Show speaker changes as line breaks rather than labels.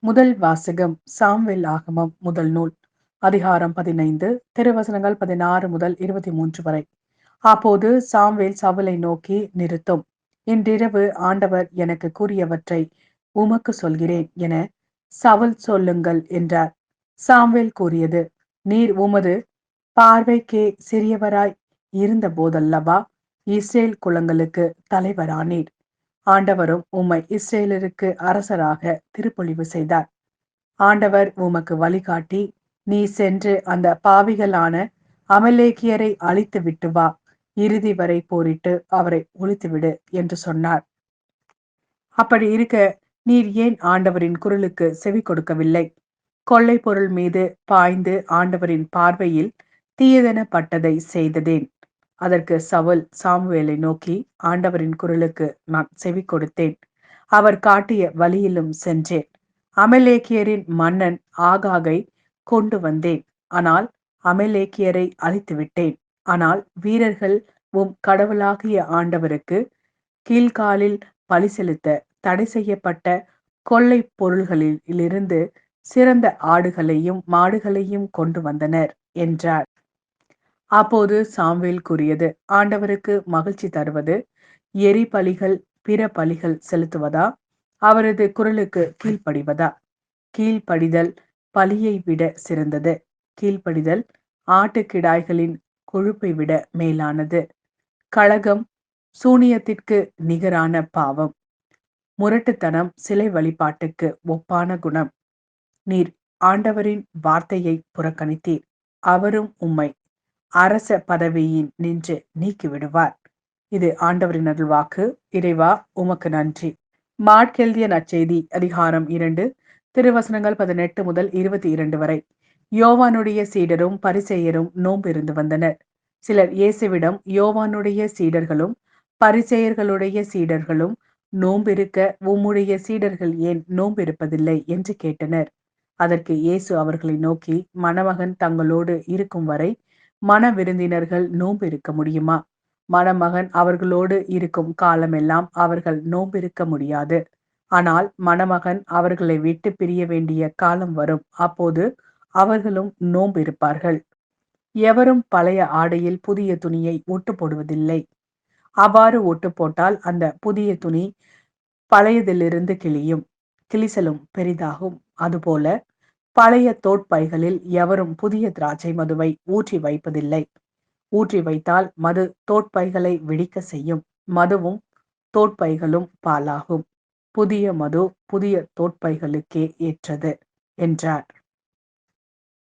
முதல் வாசகம் சாம்வேல் ஆகமம் முதல் நூல் அதிகாரம் 15 திருவசனங்கள் 16 முதல் 23 வரை. அப்போது சாம்வேல் சவுலை நோக்கி, நிறுத்தும், இன்றிரவு ஆண்டவர் எனக்கு கூறியவற்றை உமக்கு சொல்கிறேன் என சவுல் சொல்லுங்கள் என்றார். சாம்வேல் கூறியது, நீர் உமது பார்வைக்கே சிறியவராய் இருந்த போதல்லவா இஸ்ரேல் குலங்களுக்கு தலைவரானீர். ஆண்டவரும் உம்மை இஸ்ரேலருக்கு அரசராக திருப்பொழிவு செய்தார். ஆண்டவர் உமக்கு வழிகாட்டி, நீ சென்று அந்த பாவிகளான அமலேக்கியரை அழித்து விட்டு வா, இறுதி வரை போரிட்டு அவரை ஒழித்துவிடு என்று சொன்னார். அப்படி இருக்க நீர் ஏன் ஆண்டவரின் குரலுக்கு செவி கொடுக்கவில்லை? கொள்ளை பொருள் மீது பாய்ந்து ஆண்டவரின் பார்வையில் தீயதெனப்பட்டதை செய்ததேன்? அதற்கு சவுல் சாமுவேலை நோக்கி, ஆண்டவரின் குரலுக்கு நான் செவி கொடுத்தேன், அவர் காட்டிய வழியிலும் சென்றேன். அமலேக்கியரின் மன்னன் ஆகாகை கொண்டு வந்தேன், ஆனால் அமலேக்கியரை அழித்து விட்டேன். ஆனால் வீரர்கள் உம் கடவுளாகிய ஆண்டவருக்கு கீழ்காலில் பலி செலுத்த தடை செய்யப்பட்ட கொள்ளை பொருள்களிலிருந்து சிறந்த ஆடுகளையும் மாடுகளையும் கொண்டு வந்தனர் என்றார். அப்போது சாம்வேல் கூறியது, ஆண்டவருக்கு மகிழ்ச்சி தருவது எரி பலிகள் பிற பலிகள் செலுத்துவதா, அவரது குரலுக்கு கீழ்ப்படிவதா? கீழ்ப்படிதல் பலியை விட சிறந்தது. கீழ்ப்படிதல் ஆட்டுக்கிடாய்களின் கொழுப்பை விட மேலானது. கழகம் சூனியத்திற்கு நிகரான பாவம். முரட்டுத்தனம் சிலை வழிபாட்டுக்கு ஒப்பான குணம். நீர் ஆண்டவரின் வார்த்தையை புறக்கணித்தீர், அவரும் உம்மை அரச பதவியின் நின்று நீக்கிவிடுவார். இது ஆண்டவரின் அருள்வாக்கு. இறைவா, உமக்கு நன்றி. மாட்கெல்திய நற்செய்தி அதிகாரம் 2 திருவசனங்கள் 18 முதல் 22 வரை. யோவானுடைய சீடரும் பரிசேயரும் நோன்பு இருந்து வந்தனர். சிலர் இயேசுவிடம், யோவானுடைய சீடர்களும் பரிசேயர்களுடைய சீடர்களும் நோம்பிருக்க உம்முடைய சீடர்கள் ஏன் நோம்பிருப்பதில்லை என்று கேட்டனர். அதற்கு இயேசு அவர்களை நோக்கி, மணமகன் தங்களோடு இருக்கும் வரை மன விருந்தினர்கள் நோன்பு இருக்க முடியுமா? மணமகன் அவர்களோடு இருக்கும் காலமெல்லாம் அவர்கள் நோம்பிருக்க முடியாது. ஆனால் மணமகன் அவர்களை விட்டு பிரிய வேண்டிய காலம் வரும், அப்போது அவர்களும் நோன்பு இருப்பார்கள். எவரும் பழைய ஆடையில் புதிய துணியை ஒட்டு போடுவதில்லை. அவ்வாறு ஒட்டு போட்டால் அந்த புதிய துணி பழையதிலிருந்து கிழியும், கிழிசலும் பெரிதாகும். அதுபோல பழைய தோட்பைகளில் எவரும் புதிய திராட்சை மதுவை ஊற்றி வைப்பதில்லை. ஊற்றி வைத்தால் மது தோட்பைகளை வெடிக்க செய்யும், மதுவும் தோட்பைகளும் பாலாகும். புதிய மது புதிய தோட்பைகளுக்கே ஏற்றது என்றார்.